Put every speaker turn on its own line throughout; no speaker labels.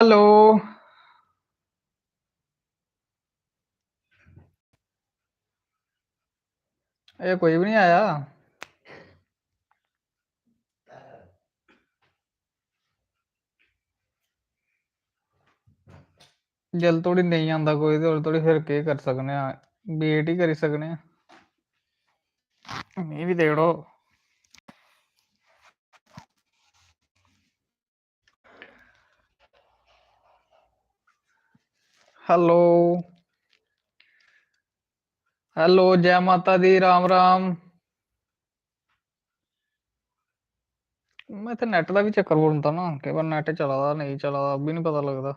Hello. ये कोई भी नहीं आया। जल थोड़ी नहीं आंदा कोई तो थोड़ी फिर के कर सकने आ। वेट ही करी सकने आ। मैं भी देखो। हेलो। हेलो, जय माता दी, राम राम। मैं तो नेट का भी चक्कर बोलता ना, कई बार नेट चला दा नहीं चला दा भी नहीं पता लगता।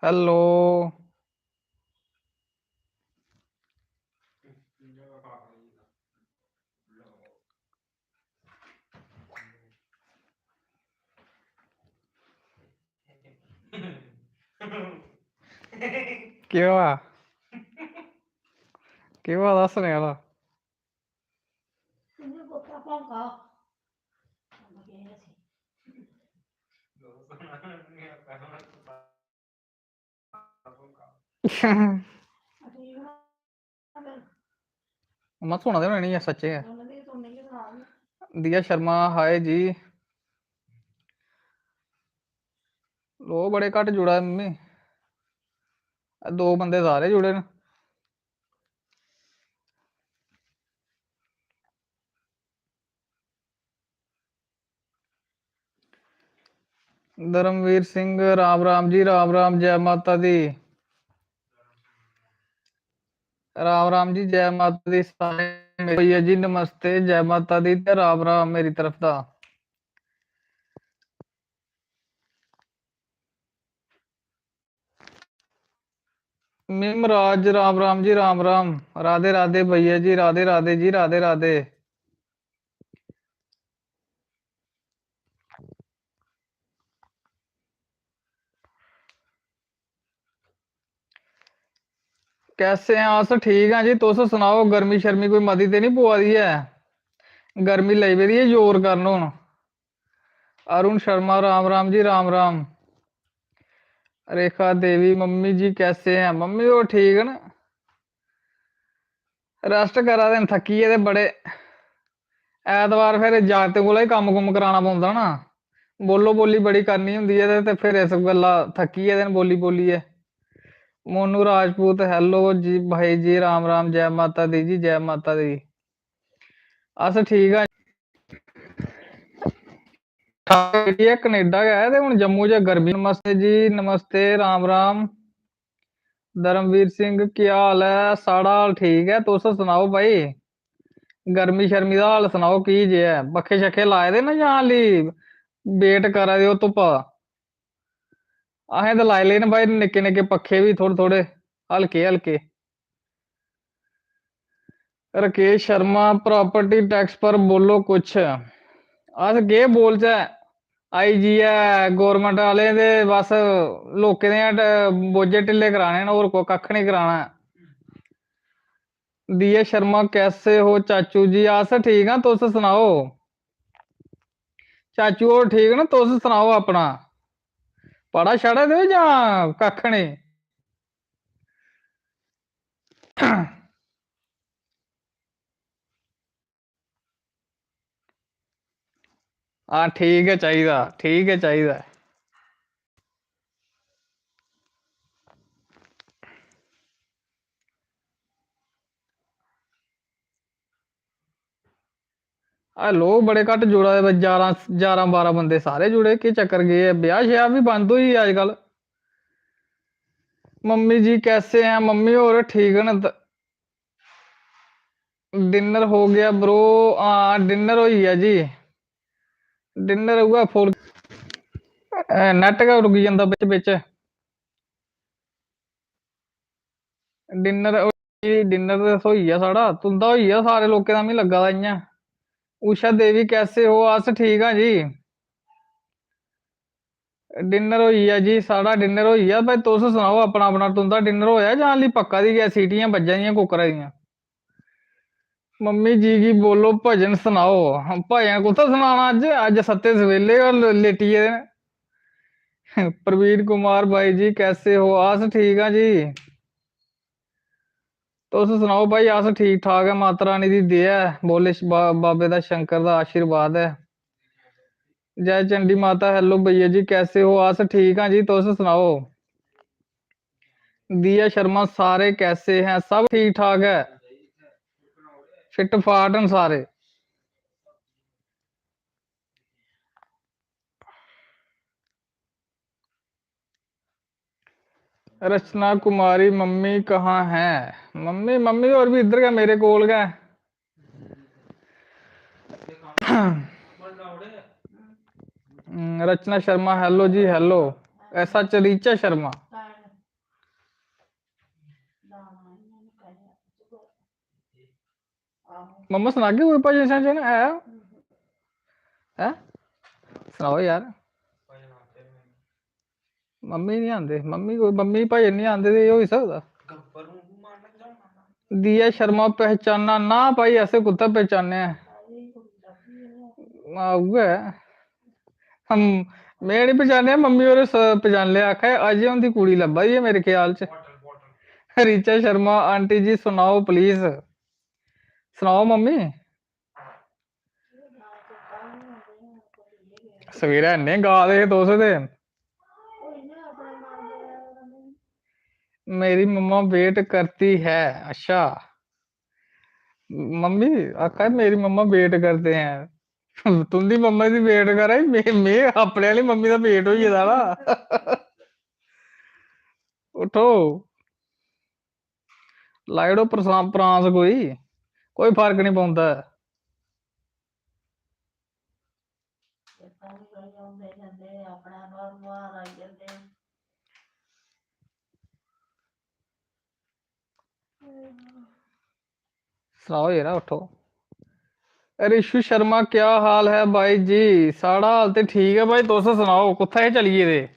हेलो। क्या हुआ? क्या हुआ दस नहीं वाला? मत सुना दे, नहीं है सच्चे है। दिया शर्मा हाय जी। लो बड़े घट जुड़ा है मम्मी। दो बंदे सारे जुड़े न। धर्मवीर सिंह राम राम जी, राम राम, जय माता दी। राम राम जी, जय माता दी सारे भैया जी, नमस्ते, जय माता दी ते राम राम मेरी तरफ दा। मिमराज राम राम जी, राम राम, राधे राधे भैया जी, राधे राधे जी, राधे राधे। कैसे हैं आस? ठीक है जी, तुस सुनाओ, गर्मी शर्मी कोई मती ते नहीं पवा दी है? गर्मी लई पेदी है जोर करन हुन। अरुण शर्मा राम राम जी, राम राम। रेखा देवी मम्मी जी कैसे हैं? मम्मी तो ठीक है ना, रेस्ट करा दे न, थक्की गेदे बड़े। ऐतवार फिर जागते कोला ही कम्म कुम्म कराना पौंदा ना, बोलो बोली बड़ी करनी हुंदी है ते फिर इस गल्ला थक्की गेदे न बोली बोलिए। मोनू राजपूत हेलो जी भाई जी, राम राम, जय माता दी जी, जय माता दी। अस ठीक आ। कनेडा गए ते हुन जम्मू च गर्मी। नमस्ते जी, नमस्ते, राम राम। धर्मवीर सिंह क्या हाल है? साढ़ा हाल ठीक है, तुस सुनाओ भाई। गर्मी शर्मी दा हाल सुनाओ की जे है? पक्खे शक्खे लाए दे ना जां हाली वेट करा दे ओ धुप्पा? असें ते लाई ले न भाई निक्के निक्के पक्खे भी, थोड़े थोड़े हल्के हल्के। राकेश शर्मा प्रॉपर्टी टैक्स पर बोलो कुछ। अस केह् बोलचै? आई जी है गौरमेंट वाले दे बस लोकें दे बोझे ढिल्ले कराने न, होर कक्ख नहीं कराना। दिया शर्मा कैसे हो चाचू जी? अस ठीक हाँ, तुस सुनाओ। चाचू होर ठीक न? तुस सुनाओ अपना। पढ़ा छड़ा दे जां कक्ख नहीं? हाँ ठीक है चाहिदा, ठीक है चाहिदा। लोग बड़े घट जुड़ा दे, 11 बंदे सारे जुड़े, के चक्कर गए? ब्याह श्याह भी बंद हुई अजकल। मम्मी जी कैसे हैं? मम्मी और ठीक न? डिनर हो गया ब्रो? हाँ डिनर हो गया जी। डिनर हुआ फुल। नेट का रुकी जाता बिच बिच। डिनर डिनर तो होई गया साढ़ा, तुंदा होई गया? सारे लोकें दा मिगी लग्गा दा इ'यां। उषा देवी कैसे हो? अस ठीक हाँ जी। डिनर होई है जी, साढ़ा डिनर होई है भाई। तुस सनाओ अपना अपना, तुंदा डिनर होया जां हाली पक्का दी गै सीटियां बज्जा दियां कुकरा दियां? मम्मी जी की बोलो भजन सुनाओ। भजन कुत्थै सुनाना, अज सत्ते सवेले और लेटिए दे न। प्रवीण कुमार भाई जी कैसे हो? अस ठीक हाँ जी, तुस सुनाओ भाई? अस ठीक ठाक है, माता रानी दी दया है, बोले बाबे दा शंकर दा आशीर्वाद है। जय चंडी माता। हेलो भैया जी कैसे हो? अस ठीक हाँ जी, तुस सुनाओ? दिया शर्मा सारे कैसे हैं? सब ठीक ठाक है, फिट फाट हैं सारे। रचना कुमारी मम्मी कहाँ है? मम्मी मम्मी और भी इधर का मेरे कोल का। रचना शर्मा हेलो जी हेलो। ऐसा चलीचा शर्मा मम्मा सुनागे कोई भजन शजन है? सुनाओ यार। मम्मी नहीं आंदे, मम्मी भजन नहीं आंदे ते होई सकदा? दिया शर्मा पहचाना ना भाई, ऐसे कुत्ता पहचाने उऐ हम, मैं नहीं पहचाने, मम्मी और पहचान लिया। आखा अजय उनकी कुड़ी लब्भा दी है मेरे ख्याल च। रिचा शर्मा आंटी जी सुनाओ प्लीज, सुनाओ मम्मी। सवेरे इन्ने गा दे तुस ते। मेरी मम्मा वेट करती है। अच्छा मम्मी आखा मेरी मम्मा वेट करते हैं। तुंदी मम्मा दी वेट करा मैं अपने वाली मम्मी दा वेट होई गेदा ना। उठो लाइडो प्रांस कोई फर्क नहीं पौंदा। सुनाओ यार उठो। रिशु शर्मा क्या हाल है भाई जी? साढ़ा हाल ते ठीक है भाई, तुस सुनाओ कुत्थे चली गेदे?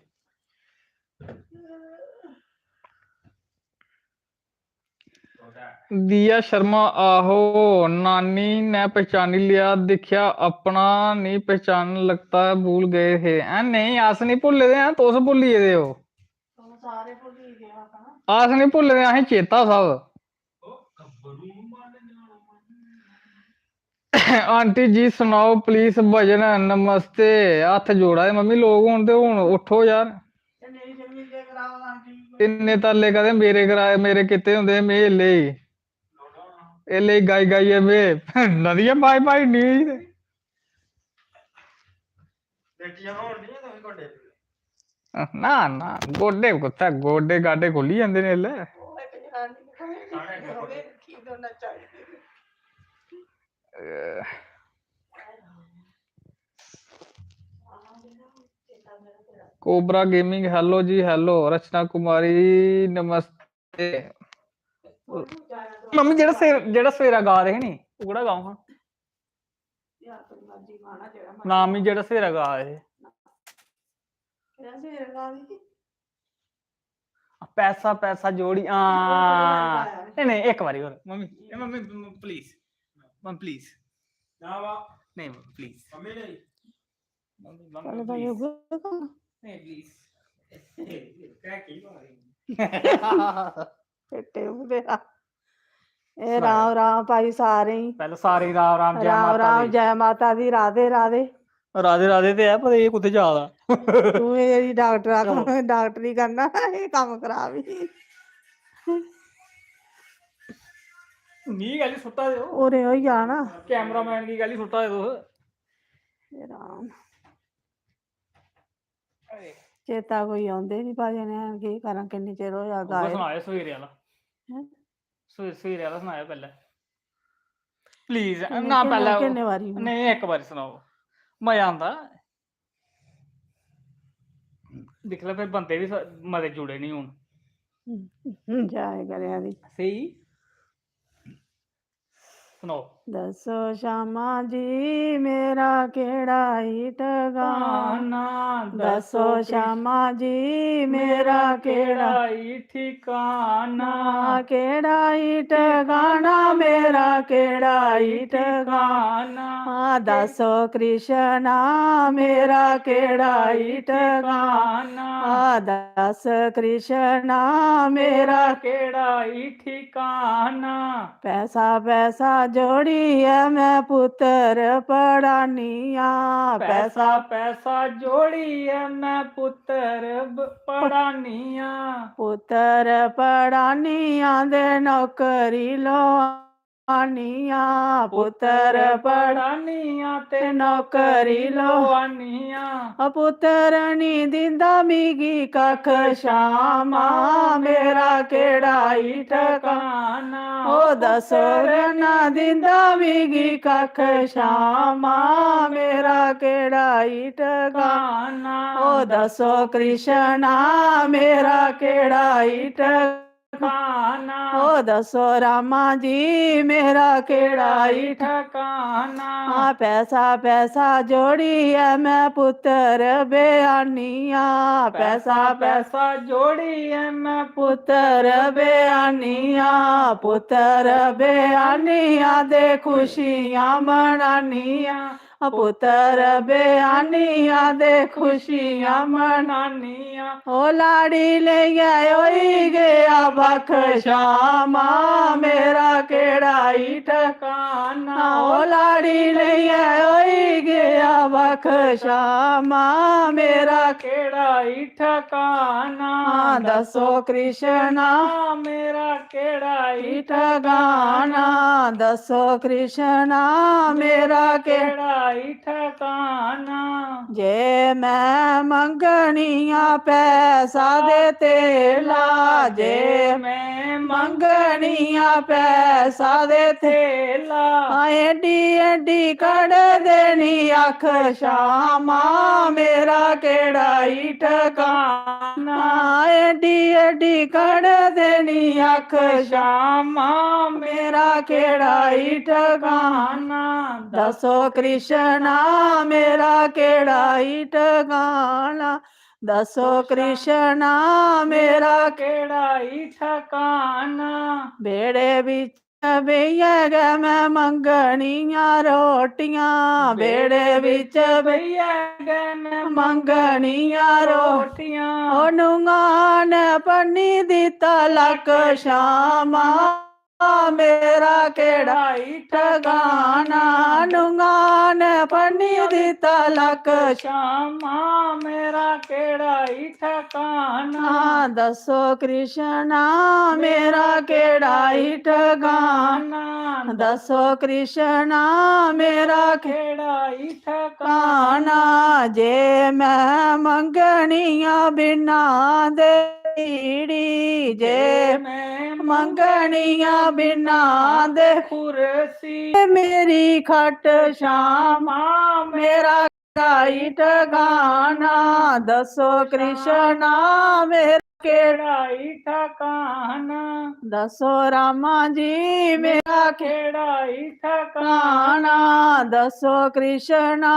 दिया शर्मा आहो, नानी ने पहचानी लिया, दिखया अपना नहीं पहचान लगता है भूल गए थे। नहीं अस नहीं भुल्ले दे हैं, तुस भुल्ली गेदे हो। अस नहीं भुल्ले दे, असें चेता सब। आंटी जी सुनाओ प्लीज भजन। नमस्ते हथ जोड़ा है मम्मी, लोग होन ते हुन उठो यार। इन्ने तरले कदे मेरे कराए मेरे किते हुंदे, मैं एले गाई गाइए मैं नदियां पाई पाई नींद। ना ना गोडे कुत्थै, गोडे गाडे खुली जांदे ने एल्ले। कोबरा गेमिंग हेलो जी हेलो। रचना कुमारी नमस्ते। मम्मी जेड़ा सवेरा गा रहे नी ओड़ा गाओ हां नाम ही, जेड़ा सवेरा गा रहे पैसा पैसा जोड़ी। नहीं नहीं एक बारी और mummy mummy please mummy please नहीं प्लीज मम्मी प्लीज नहीं प्लीज
राम राम भाई सारे
पहले सारे राम राम जय
राम
माता
राम
दी।
जय माता दी राधे राधे।
राधे राधे ते है पर ये कुत्थे जा दा?
तू मेरी डॉक्टरी करना ये कम करा भी।
नी गली सुट्टा दे
ओरे होई जाना
कैमरामैन की गली सुट्टा दे तुस।
राम चेता कोई आंदे नहीं भजन की करा, किन्नी चिर होया गाए।
सुनाया सवेरे वाला, सवेरे वाला सुनाया पहले प्लीज ना। पहले
किन्ने बारी
नहीं एक बारी सुनाओ, मजा आंदा। दिख लै फिर बंदे भी मते जुड़े नहीं हुन
जाए करे दी
सही। सुनाओ
दसो श्यामा जी मेरा केड़ा ही ठिकाना। दसो श्यामा जी मेरा केड़ा
ही ठिकाना।
केड़ा ही ठिकाना मेरा केड़ा ही ठिकाना। दसो कृष्णा मेरा केड़ा ही ठिकाना। दस कृष्णा मेरा
केड़ा ही ठिकाना।
पैसा पैसा जोड़ी है मैं पुत्र पढ़ानिया।
पैसा पैसा जोड़ी है मैं पुत्र पढ़ानिया।
पुत्र पढ़ानिया दे नौकरी लोनिया। पुत्र
पढ़ानिया ते
नौकरी
लोनिया।
पुत्र नी दिंदा मिगी कख श्यामा मेरा केड़ा ही ठिकाना। ओ दसो ना दिंदा मिगी कख श्यामा मेरा केड़ा ही ठिकाना। ओ दसो कृष्णा मेरा केड़ा ही ठिकाना। ओ दसो रामा जी मेरा केड़ा ही
ठिकाना।
पैसा पैसा जोड़ी है मैं पुत्र बयानिया। पैसा
पैसा जोड़ी है मैं
पुत्र बयानिया। पुत्र बयानिया दे खुशियां मनानिया। पुत्र बयानिया दे खुशियां मनानिया। ओ लाड़ी ले गया बख श्यामा मेरा केड़ा ही ठिकाना। ओ लाड़ी ले गया बख श्यामा मेरा
केड़ा ही ठिकाना।
दसो कृष्णा
मेरा केड़ा ही
ठिकाना। दसो कृष्णा मेरा
केड़ा ही ठिकाना।
जे मैं मंगनिया पैसा दे तेला। जे
मैं
मंगनिया पैसा दे
थेला।
एडी एडी कड़ देनी अख श्यामा मेरा केड़ा ही ठिकाना। एडी एडी कड़ देनी अख
श्यामा
मेरा केड़ा ही ठिकाना। दसो कृष्णा मेरा केड़ा ही ठिकाना। दसो कृष्णा मेरा
केड़ा ही ठिकाना।
बेड़े बिच बेइया गै मैं मंगनिया रोटियां। बेड़े बिच
भैया गै मैं
मंगनिया
रोटियां।
ओ नुंगा ने पन्नी दिता लक श्यामा मेरा केड़ा ही ठिकाना। नुंगा ने पन्नी दिता लक
श्यामा मेरा केड़ा ही ठिकाना।
दसो कृष्णा मेरा केड़ा ही ठिकाना। दसो कृष्णा मेरा
केड़ा ही
ठिकाना। जे मैं मंगनिया बिना देड़ी। जे
मैं
मंगनिया बिना दे
खुरसी।
मेरी खट श्यामा मेरा ही ठिकाना। दसो कृष्णा मेरा
केड़ा ही ठिकाना।
दसो रामा जी मेरा
केड़ा ही
ठिकाना। दसो कृष्णा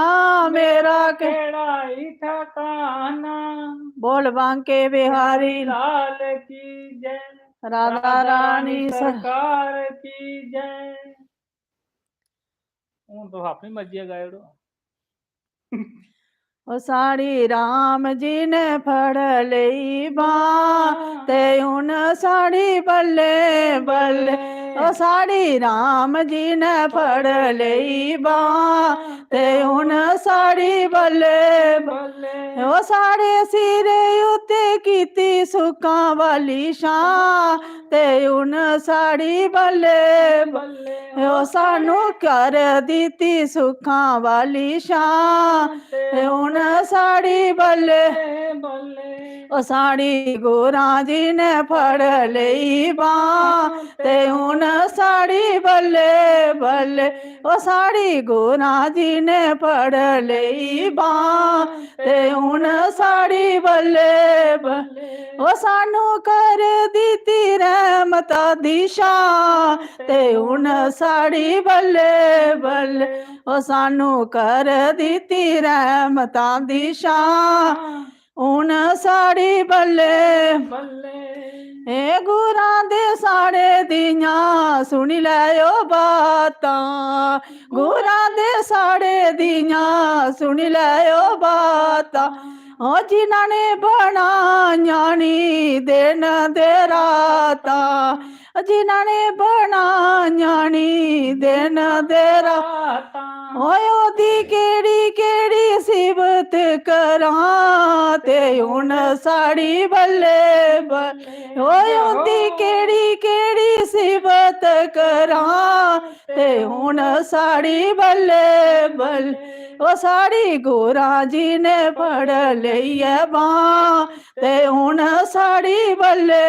मेरा
केड़ा ही ठिकाना।
बोल बांके बिहारी
लाल की जय।
राधा रानी
सरकार की जय। तो अपनी मर्जी गायड़ो।
ओ साड़ी राम जी ने फड़ लई बां ते हुन साड़ी बल्ले बल्ले। ओ साड़ी राम जी ने फड़ लई बां ते हुन साड़ी बल्ले बल्ले। ओ साड़े सिरे उत्ते कीती सुक्कां वाली शां ते हुन साड़ी बल्ले बल्ले। ओ सानू कर दित्ती सुक्खां वाली शां ते हुन साड़ी बल्ले बल्ले। ओ साड़ी गोरा जी ने फड़ लई बां ते हुन साड़ी बल्ले बल्ले। ओ साड़ी गुरा जी ने फड़ लई बांह ते हुण साड़ी बल्ले बल्ले ओ सानू कर दिती रहमत दी शान ते हुण साड़ी बल्ले बल्ले ओ सानू कर दिती रहमत दी शान हुण साड़ी बल्ले बल्ले ए गुरां दे साड़े दियां सुनी लैओ बातां गुरां दे साड़े दियां सुनी लैओ बातां ओ जिन्हां ने बनाइयां नी दिन दे रातां जिन्हां ने बनाइयां नी दिन दे रातां ओए ओदी केड़ी केड़ी सिबत करां ते हुण साड़ी बल्ले बल्ले ओए ओदी केड़ी केड़ी सिबत करां ते हुण साड़ी बल्ले बल्ले ओ साड़ी गुरां जी ने फड़ लई ऐ बांह ते हुण साड़ी बल्ले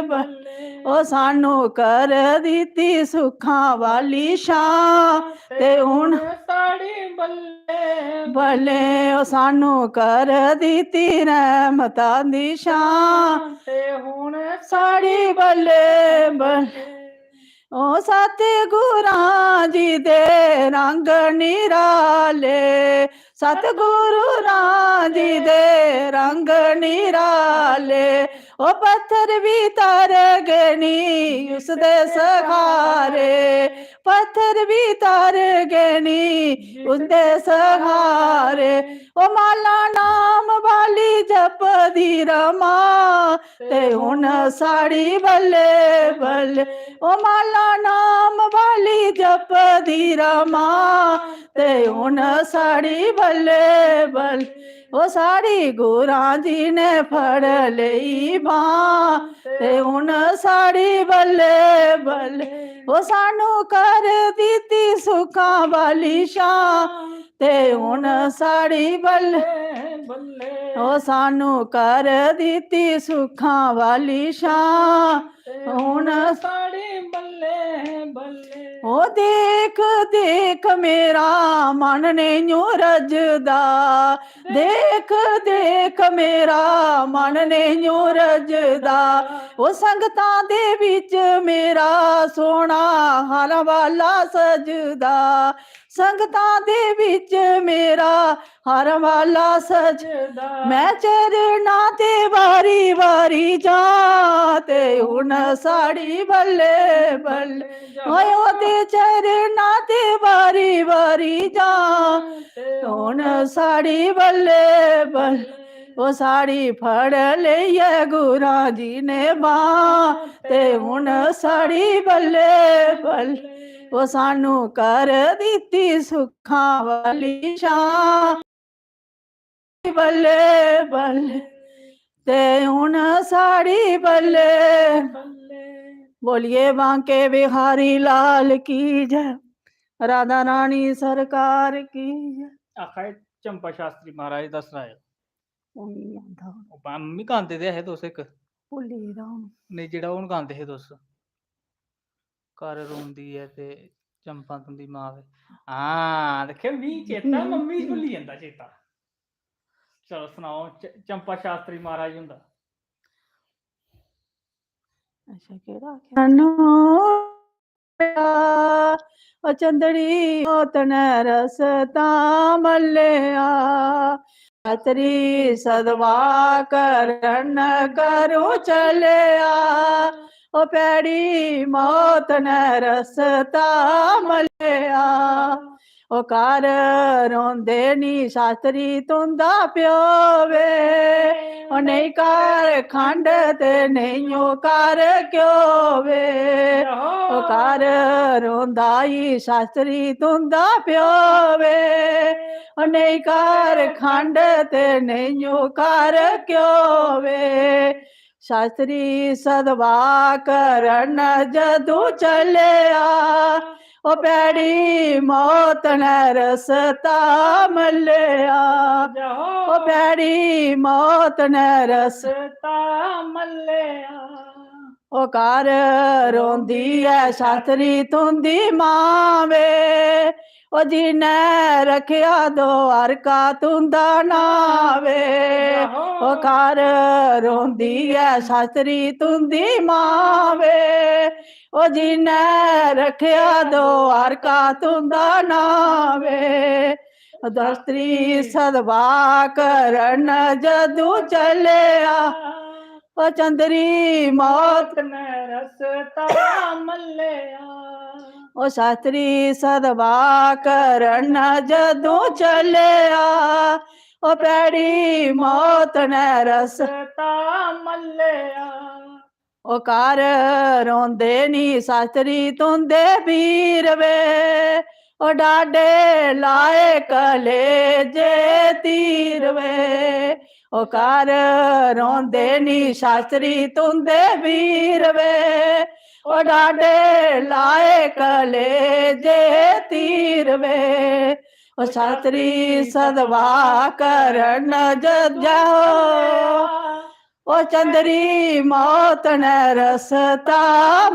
बल्ले ओ सानू कर दिती सुखां वाली शां ते हुण साड़ी बल्ले बल्ले ओ सानू कर दिती रहमत दी शां ते हुण साड़ी बल्ले बल्ले ओ सतगुरां जी दे रंग निराले सतगुरु राम जी दे रंग निराले ओ पत्थर भी तर गनी उसदे सहारे पत्थर भी तर गनी उसदे सहारे ओ माला नाम वाली जपदी रमा ते हुण साड़ी बल्ले बल्ले ओ माला नाम वाली जपदी रमा ते हुण साड़ी बल्ले बल्ले ओ साड़ी गुरां जी ने फड़ लई बांह ते हुण साड़ी बल्ले बल्ले ओ सानू कर दिती सुखां वाली शां ते हुण साड़ी बल्ले बल्ले ओ सानू कर दिती सुखां वाली शां हुण साड़ी बल्ले बल्ले ओ देख देख मेरा मन नहीं रजदा देख देख मेरा मन नहीं रजदा ओ संगतां दे विच मेरा सोना हारा वाला सजदा संगतां दे विच मेरा हर वाला सजदा मैं चरना ते वारी वारी जा ते हुण साड़ी बल्ले बल्ले ओए ओदे चरना ते वारी वारी जा हुण साड़ी बल्ले बल्ले ओ साड़ी फड़ लईए गुरां जी ने बांह ते हुण साड़ी बल्ले बल्ले ओ सानू कर दिती सुखां वाली शां बल्ले बल्ले ते हुण साड़ी बल्ले बल्ले बोलिए बांके बिहारी लाल की जय राधा रानी सरकार की जय
आखा चंपा शास्त्री महाराज दस रहा
उन्हीं आंदा
मम्मी गांदे ते है तुस इक
भुल्ली गेदा हुन
नहीं जेड़ा हुन गांदे हे तुस घर रोंदी है ते चंपा तुंदी मां वे हां दिक्खे मी चेता मम्मी भुल्ली जंदा चेता चलो सुनाओ चंपा शास्त्री महाराज हुंदा
अच्छा केड़ा ओ चंदड़ी ओतन रसता मल्लिया छतरी सदवा करन करूं चलिया ओ पैड़ी मौत न रसता मल्लिया ओ कर रोंदे नी शास्त्री तुंदा प्यो वे ओ नहीं कर खंड ते नहीं ओ कर क्यों वे ओ कर रोंदा ई शास्त्री तुंदा प्यो वे ओ नहीं कर खंड ते नहीं ओ कर क्यों वे शास्त्री सदवा करन जदू चलिया ओ पैड़ी मौत न रसता मल्लिया ओ पैड़ी मौत न रसता मल्लिया ओ कर रोंदी है शास्त्री तुंदी मां वे ओ जिन्हें रखिया द्वारका तुंदा नावे ओ कार रोंदी है शास्त्री तुंदी मावे ओ जिन्हें रखिया द्वारका तुंदा नावे दस्त्री सदवा करन जदू चलिया ओ चंदरी मौत ने रसता मलिया ओ शास्त्री सदवा करन जदू चलिया ओ पैड़ी मौत ने रसता मलिया ओ कार रोंदे नी शास्त्री तुंदे वीर वे ओ डाडे लाए कलेजे तीर वे ओ कार रोंदे नी शास्त्री तुंदे वीर वे ओ डाडे लाए कलेजे तीर वे ओ शास्त्री सदवा करन जद जाओ ओ चंदरी मौत ने रसता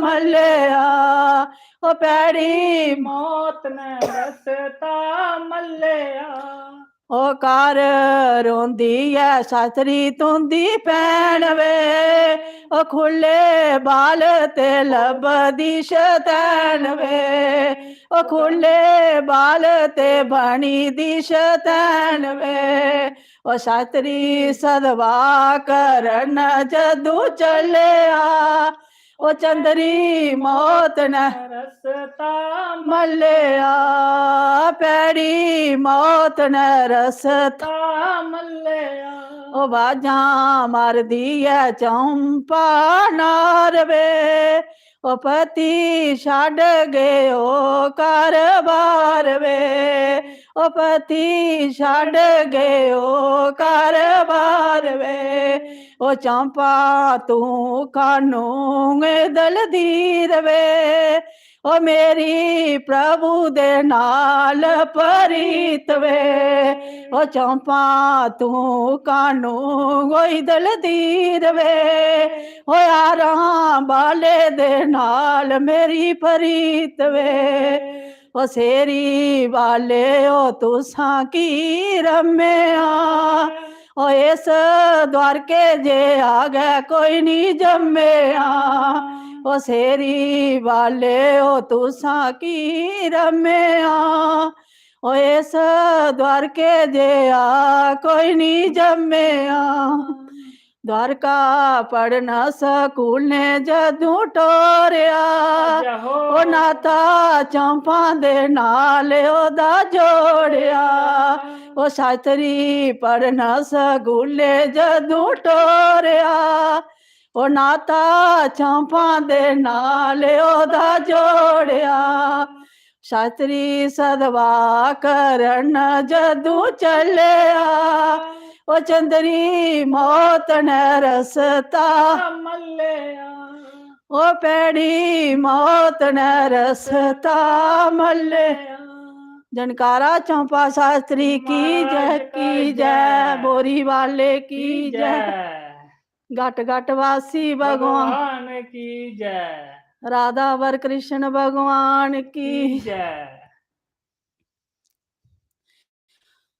मलिया ओ पैड़ी मौत ने रसता मलिया ओ कार रोंदी है शास्त्री तुंदी भैन वे ओ खुले बाल ते लभदी शतैन वे ओ खुले बाल ते बनी दी शतैन वे ओ शास्त्री सदवा करन जदू चलिया ओ चंदरी मौत न रसता मलिया पैड़ी मौत न रसता मलिया ओ बाजा मार दिया चंपा नारवे ओ पति छड़ गयो कारबार वे ओ पति छड़ गयो कारबार वे ओ चंपा तू कानू दलदीर वे ओ मेरी प्रभु दे नाल परीत वे ओ चंपा तू कानू गोई दलदीर वे ओ यारा बाले दे नाल मेरी परीत वे ओ सेरी वाले ओ तुसा की रम्या ओ इस द्वारके जे आगे कोई नहीं जम्मेया ओ सेरी वाले ओ तुसा की रम्या ओ इस द्वारके जे आ कोई नहीं जम्मेया द्वारका पढ़ना स्कूल ने जदू टोरिया ओ नाता चंपा दे नाल ओदा जोड़िया ओ शास्त्री पढ़ना स्कूल जदू टोरिया ओ नाता चंपा दे नाल ओदा जोड़िया शास्त्री सदवा करन जदू चलिया ओ चंदरी मौत ने रसता मलिया ओ पैड़ी मौत ने रसता मलिया जनकारा चंपा शास्त्री की जय बोरी वाले की जय घट घट वासी भगवान की जय राधा वर कृष्ण भगवान की जय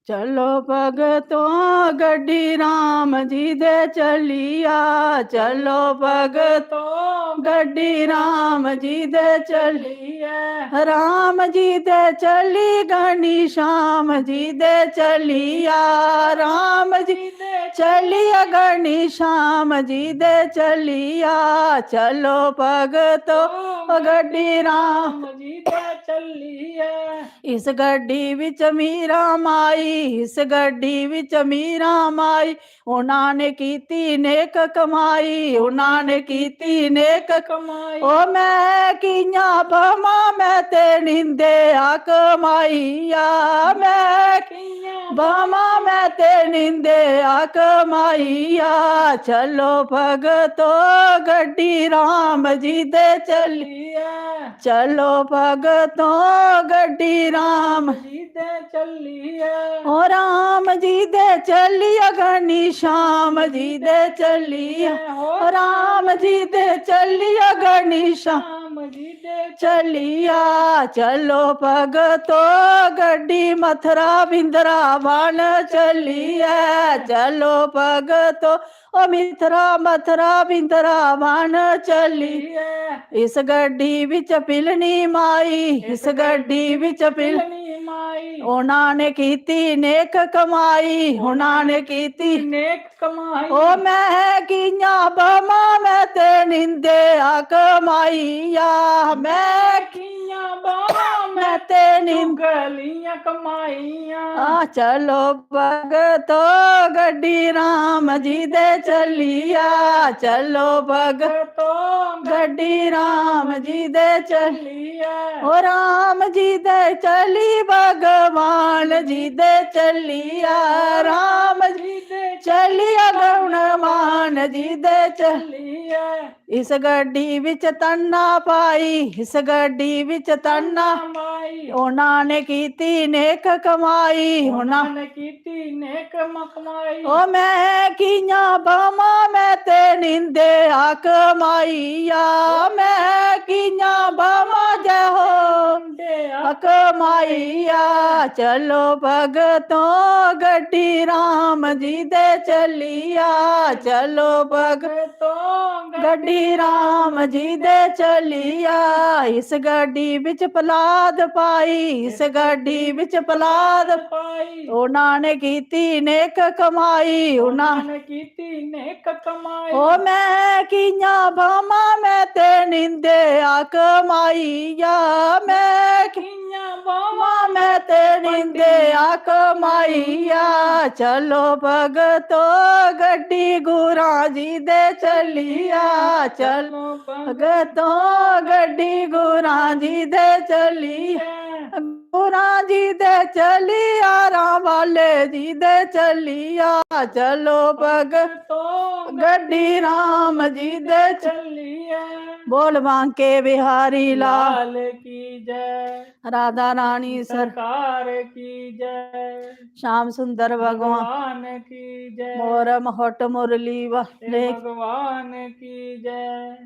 चलो भगतों गड्डी राम जी दे चलिया चलो भगतों गड्डी राम जी दे चलिया राम जी दे चली घनी श्याम जी दे चलिया राम जी दे चलिया घनी श्याम जी दे चलिया चलो भगतों गड्डी राम जी दे चलिया इस गड्डी विच मीरा माई इस गड्डी विच मीरा माई उन्हां ने कीती नेक कमाई उन्हां ने कीती नेक कमाई ओ मैं किया भमा मैं ते निंदे आ कमाईया मैं किया भमा मैं ते निंदे आ कमाईया चलो भगतो गड्डी राम जी दे चलिया चलो भगतो गड्डी राम जी दे चलिया ओ राम जी दे चलिया घनी श्याम जी दे चलिया ओ राम जी दे चलिया घनी श्याम जी दे चलिया चलिया चलो भगतो गड्डी मथुरा बिंद्रावन चलिए चलो भगतो ओ मिथरा मथुरा बिंद्रावन चलिए इस गड्डी विच पिलनी माई इस गड्डी विच पिलनी माई उन्हां ने कीती नेक कमाई उन्हां ने कीती नेक कमाई ओ मैं किया बमा मैं ते निंदे कमाईया मैं किया बमा मैं ते निंगलियां कमाईया चलो भगतो गड्डी राम जी दे चलिया चलो भगतो गड्डी राम जी दे चलिया ओ राम जी दे चली भगवान जी दे चलिया राम जी दे चलिया गौणमान जी दे चलिया इस गड्डी विच तन्ना पाई इस गड्डी विच तन्ना पाई उन्हां ने कीती नेक कमाई उन्हां ने कीती नेक कमाई ओ मैं किया बमा मैं ते निंदे कमाईया मैं किया बमा जय हो कमाईया चलो भगतों गड्डी राम जी दे चलिया चलो भगतों गड्डी राम जी दे चलिया इस गड्डी विच पलाद पाई इस गड्डी विच पलाद पाई उन्हां ने कीती नेक कमाई उन्हां ने कीती नेक कमाई ओ मैं किया भामा मैं ते निंदे कमाईया मैं किया भामा मैं ते निंदे कमाईया चलो भगतो गड्डी गुरा जी दे चलिया चलो भगतो गड्डी गुरा जी दे चलिया गुरा जी दे चलिया राम वाले जी दे चलिया चलो भगतो गड्डी राम जी दे चलिया बोल बांके बिहारी लाल की जय राधा रानी सरकार की जय श्याम सुंदर भगवान की जय मोर महट मुरली वाले भगवान की जय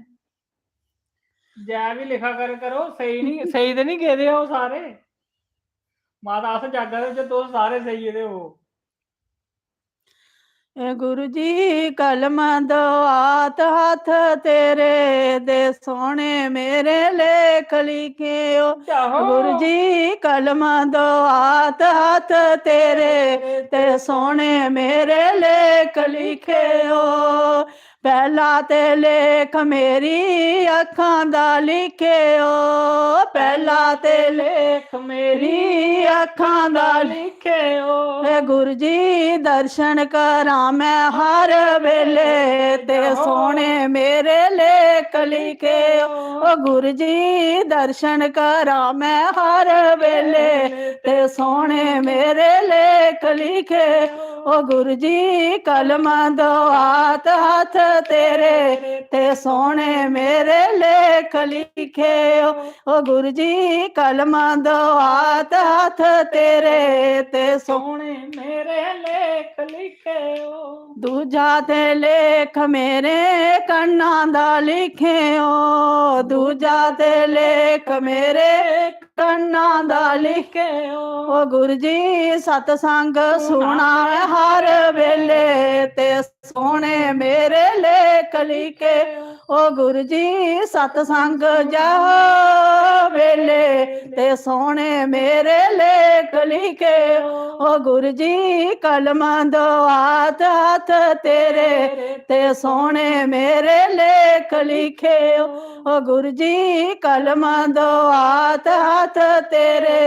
जय भी लिखा करो सही नहीं सही तो नहीं कहते हो सारे माता आस जागर जो तो सारे सही है हो गुरु जी कलम दो आत हाथ तेरे दे सोने मेरे लेख लिखे हो गुरु जी कलम दो आत हाथ तेरे ते सोने मेरे लेख लिखे हो पहला ते लेख मेरी अखां दा लिखे हो पहला ते लेख मेरी अखां दा लिखे हो गुरु जी दर्शन करा मैं हर वेले ते सोने मेरे लेख लिखे हो गुरु जी दर्शन करा मैं हर वेले ते सोने मेरे लेख लिखे ओ गुरु जी कलम दो हाथ हाथ तेरे ते सोने मेरे लेख लिखे ओ गुरु जी कलम दो हाथ हाथ तेरे ते सोने मेरे लेख लिखे दूजा ते लेख मेरे कन्ना दा लिखे दूजा ते लेख मेरे कन्ना दा लिखे ओ गुरु जी सतसंग सुना हर वेले ते सोने मेरे लेख लिखे ओ गुरु जी सतसंग जा वेले ते सोने मेरे लेख लिखे ओ गुरु जी कलम दो हाथ हाथ तेरे ते सोने मेरे लेख लिखे ओ गुरु जी कलम दो हाथ हाथ तेरे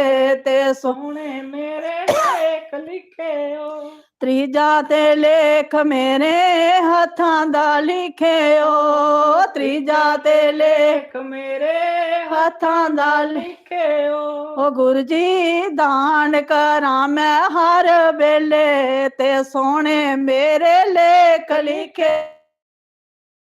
ते सोने मेरे लेख लिखे त्रीजा ते लेख मेरे हथां दा लिखे त्रीजा ते लेख मेरे हथां दा लिखे ओ गुरु जी दान करा मैं हर वेले ते सोने मेरे लेख लिखे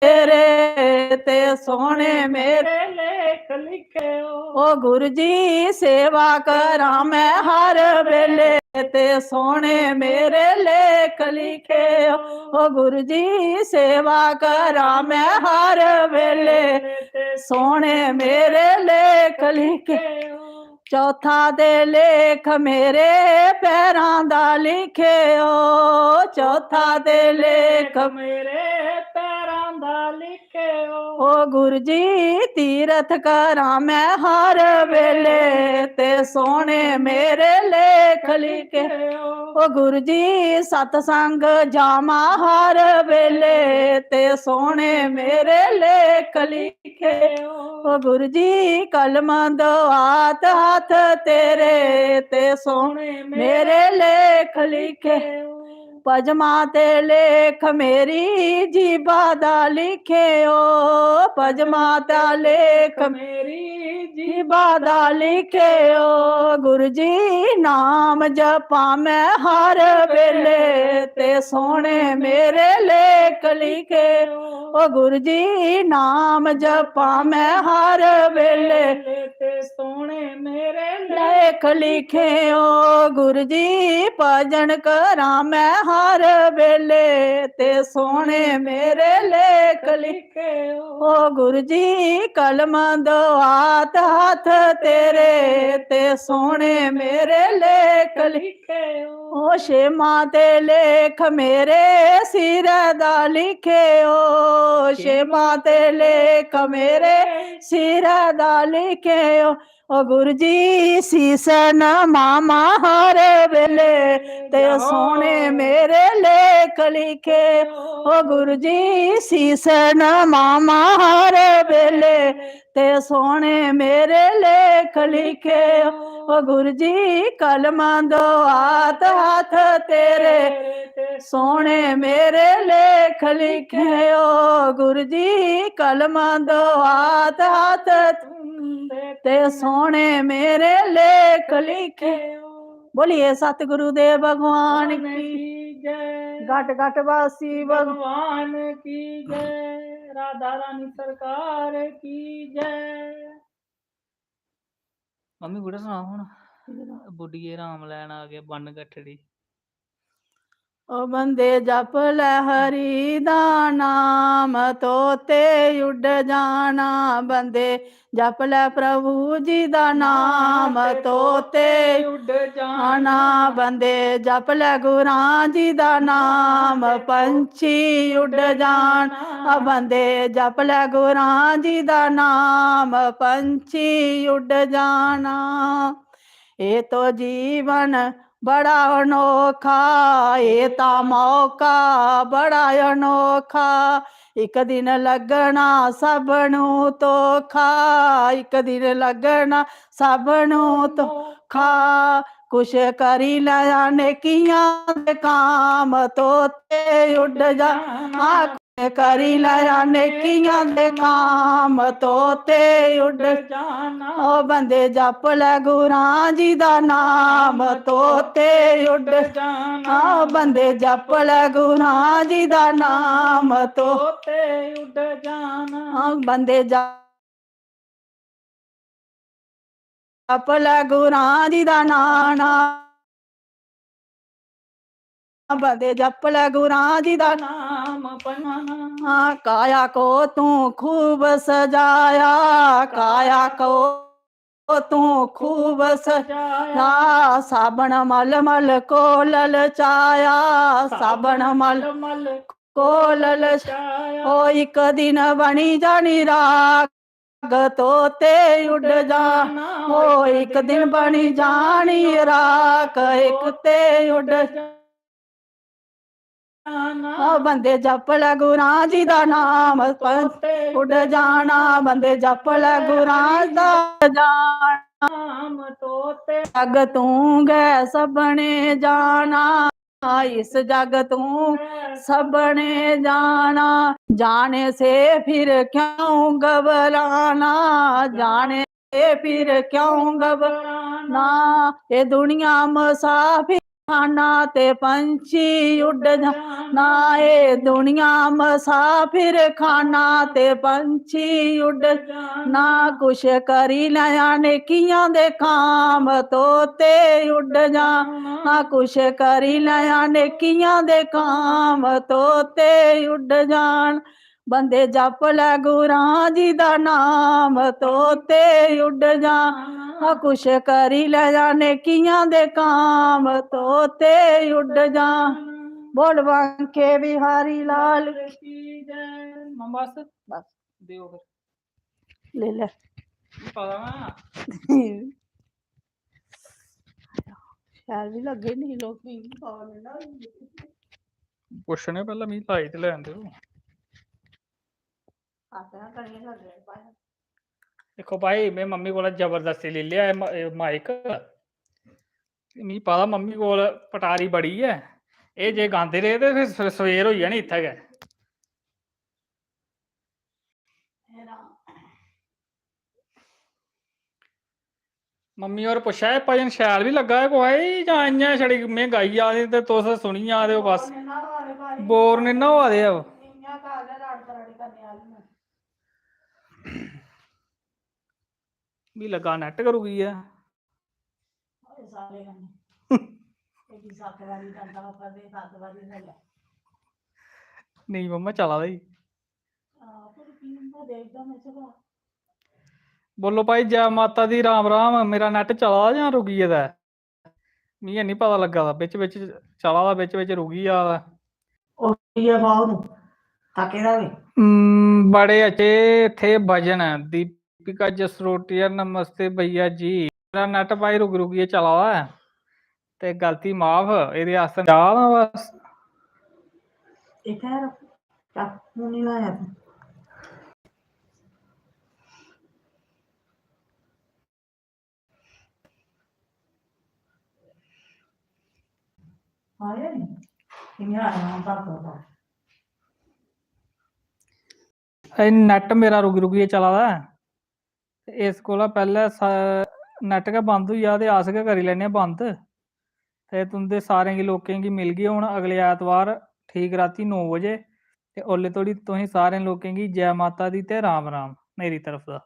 तेरे ते सोने मेरे लेख लिखे ओ गुरु जी सेवा करा मैं हर वेले ते सोने मेरे लेख लिखे ओ गुरु जी सेवा करा मैं हर वेले ते सोने मेरे लेख लिखे चौथा दे लेख मेरे पैरां दा लिखे चौथा दे लेख मेरे पैरां दा लिखे ओ गुरु जी तीरथ करा मैं हर वेले ते सोने मेरे लेख लिखे ओ गुरु जी सतसंग जामा हर वेले ते सोने मेरे लेख लिखे ओ गुरु जी कलम दो हाथ हाथ तेरे ते सोने मेरे लेख लिखे पजमा ते लेख मेरी जीबा दा लिखे पजमा दा लेख मेरी जीबा दा लिखे गुरु जी नाम जपा मैं हर वेले ते सोने मेरे लेख लिखे ओ गुरु जी नाम जपा मैं हर वेले ते सोने मेरे लेख लिखे ओ गुरु जी भजन करा मैं हर वेले ते सोने मेरे लेख लिखे ओ गुरु जी कलम दो हाथ हाथ तेरे ते सोने मेरे लेख लिखे ओ शेमा ते लेख मेरे सिर दा लिखे ओ शेमा ते लेख मेरे सिर दा लिखे ओ गुरु जी सीसन मामा हर वेले ते सोने मेरे लेख लिखे ओ गुरु जी सीसन मामा हर वेले ते सोने मेरे लेख लिखे ओ गुरु जी कलम दो हाथ हाथ तेरे सोने मेरे लेख लिखे ओ गुरु जी कलम दो हाथ हाथ ते सोने मेरे लेख लिखे बोलिए सतगुरु देव भगवान की जय घट घट वासी भगवान की जय राधा रानी सरकार की जय
मम्मी गुड़ा सुना हुण बुढ़िए राम लैन आ गया बन गठड़ी
ओ बंदे जप लै हरि दा नाम तोते उड जाना बंदे जप लै प्रभु जी दा नाम तोते उड जाना बंदे जप लै गुरां जी दा नाम पंछी उड जाना बंदे जप लै गुरां जी दा नाम पंछी उड जाना ये तो जीवन बड़ा अनोखा ये ता मौका बड़ा अनोखा एक दिन लगना सबनू धोखा एक दिन लगना सबनू धोखा कुछ करी लया नेकियां दे काम तोते उड जाना करी लया नेकियां दे काम तोते उड जाना ओ बंदे जप लै गुरां जी दा नाम तोते उड जाना बंदे जप लै गुरां जी दा नाम तोते उड जाना बंदे जप लै गुरां जी दा नाना बंदे जप लै गुरां जी दा नाम काया को तू खूब सजाया काया को तू खूब सजाया साबण मल मल को ललचाया साबण मल मल को ललचाया ओ एक दिन बनी जानी राग तोते उड जाना ओ एक दिन बनी जानी राग एक ते उड बंदे जप लै गुरां जी दा नाम उड जाना बंदे जप लै गुरां दा नाम तोते जग तू गै सबने जाना इस जग तू सबने जाना जाने से फिर क्यों घबराना जाने से फिर क्यों घबराना ये दुनिया मुसाफिर खाना ते पंछी उड जाना ए दुनिया मुसाफिर खाना ते पंछी उड जाना कुछ करी लया नेकियां दे काम तोते उड जाना कुछ करी लया नेकियां दे काम तोते उड जान ਬੰਦੇ ਜਪ ਲੈ ਗੁਰਾਂ ਜੀ ਦਾ ਨਾਮ ਤੋਤੇ ਉੱਡ ਜਾ ਕੁਛ ਕਰੀ ਲੈ ਜਾ ਨੇਕੀਆਂ ਦੇ ਕਾਮ ਤੋਤੇ ਉੱਡ ਜਾ ਬੋਲ ਬਾਂਕੇ ਬਿਹਾਰੀ ਲਾਲ ਕੀ ਜੈ
बस
ਬਸ
दियो फिर
ਲੈ ਲੈ
पता ना
ਸ਼ਾਇਦ ਵੀ ਲੱਗੇ ਨਹੀਂ ਲੋਕੀ ਪਾ ਲੈਣਾ
ਪੁੱਛਣੇ ਪਹਿਲਾਂ ਮੀਂਹ ਲਾਈ ਤੇ ਲੈਣ ਦਿਓ
ਆਪਣਾ ਕਰੀਏ ਲੱਗੇ ਪਾਇਆ
ਦੇਖੋ ਭਾਈ ਮੈਂ ਮੰਮੀ ਕੋਲ ਜ਼ਬਰਦਸਤੀ ਲੈ ਲਿਆ ਮਾਈਕ ਮੀਂਹ ਪਤਾ ਮੰਮੀ ਕੋਲ ਪਟਾਰੀ ਬੜੀ ਹੈ ਇਹ ਜੇ ਗਾਉਂਦੇ ਰਹੇ ਤੇ ਫਿਰ ਸਵੇਰ ਹੋਈ ਜਾਣੀ ਇੱਥੇ ਗਏ ਮੰਮੀ ਹੋਰ ਪੁੱਛਿਆ ਇਹ ਭਜਨ ਸ਼ੈਲ ਵੀ ਲੱਗਾ ਹੈ ਕੋਈ ਜਾਂ ਇੰਨਾ ਛੜੀ ਮਹਿੰਗਾਈ ਆ ਤੇ ਤੁਸ ਸੁਣੀ ਆ ਦਿਓ ਬਸ ਬੋਰ ਨੀ ਨਾ ਹੋਆ ਦੇ ਵੀ ਲੱਗਾ ਨੈਟ ਕਰੂਗੀ ਆ ਨਹੀਂ ਮੰਮਾ ਚਲਾ ਦਾ ਹੀ ਬੋਲੋ ਭਾਈ ਜੈ ਮਾਤਾ ਦੀ ਰਾਮ ਰਾਮ ਮੇਰਾ ਨੈਟ ਚਲਾ ਜਾਂ ਰੁਕੀ ਇਹਦਾ ਮੈਨੂੰ ਨਹੀਂ ਪਤਾ ਲੱਗਾ ਦਾ ਵਿੱਚ ਵਿੱਚ ਚਲਾ ਦਾ ਵਿੱਚ ਵਿੱਚ ਰੁਕੀ ਆ ਬੜੇ ਅੱਛੇ ਥੇ ਭਜਨ दीपिका जसरोटिया नमस्ते भैया जी मेरा नेट भाई रुक रुकिए चला है ते गलती माफ ਇਹਦੇ ਆਸਨ ਜਾ ਨਾ ਬਸ
ਇੱਥੇ ਰੱਖ ਨੂੰ ਨਹੀਂ ਲਾਇਆ ਆਇਆ ਨਹੀਂ ਕਿੰਨਾ ਆਇਆ ਤਾਂ
ਇਹ ਨੈਟ ਮੇਰਾ रुक रुकिए चला दा इस कोला पहले नैट गै बंद होई जा ते अस गै करी लैने बंद ते तुंदे सारें गी लोकें गी मिल गए हून अगले ऐतवार ठीक राती 9 बजे ते ओल्ले धोड़ी तुसें सारें लोकें गी जय माता दी ते राम राम मेरी तरफ दा